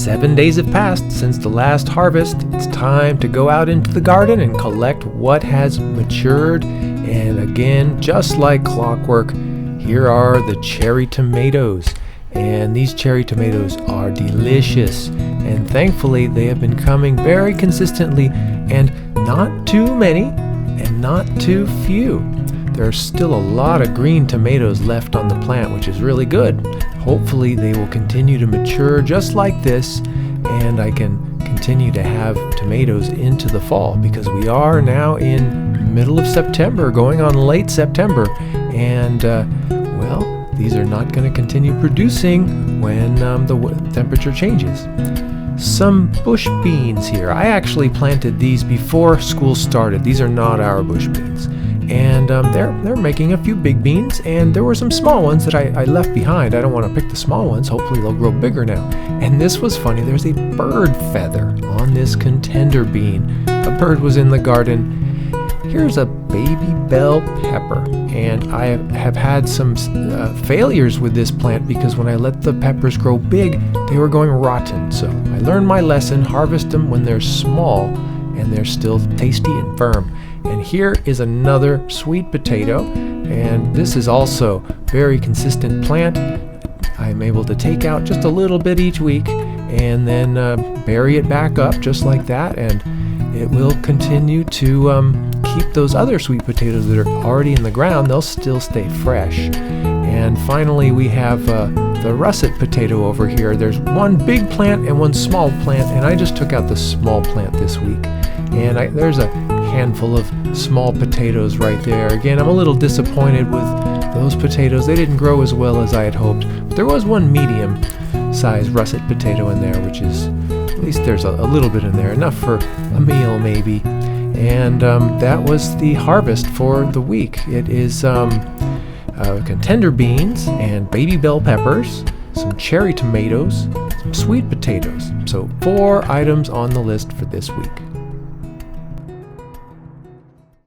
7 days have passed since the last harvest. It's time to go out into the garden and collect what has matured. And again, just like clockwork, here are the cherry tomatoes. And these cherry tomatoes are delicious. And thankfully, they have been coming very consistently, and not too many and not too few. There's still a lot of green tomatoes left on the plant, which is really good. Hopefully they will continue to mature just like this, and I can continue to have tomatoes into the fall, because we are now in middle of September, going on late September, and well, these are not going to continue producing when the temperature changes. Some bush beans here. I actually planted these before school started. These are not our bush beans. And they're making a few big beans, and there were some small ones that I left behind. I don't want to pick the small ones. Hopefully they'll grow bigger now. And this was funny. There's a bird feather on this contender bean. A bird was in the garden. Here's a baby bell pepper, and I have had some failures with this plant because when I let the peppers grow big, they were going rotten. So I learned my lesson: harvest them when they're small and they're still tasty and firm. And here is another sweet potato, and this is also very consistent plant. I'm able to take out just a little bit each week and then bury it back up just like that, and it will continue to keep those other sweet potatoes that are already in the ground. They'll still stay fresh. And finally, we have the russet potato over here. There's one big plant and one small plant, and I just took out the small plant this week. And there's a handful of small potatoes right there. Again, I'm a little disappointed with those potatoes. They didn't grow as well as I had hoped. But there was one medium-sized russet potato in there, which is, at least there's a little bit in there, enough for a meal maybe. And that was the harvest for the week. It is contender beans and baby bell peppers, some cherry tomatoes, some sweet potatoes. So 4 items on the list for this week.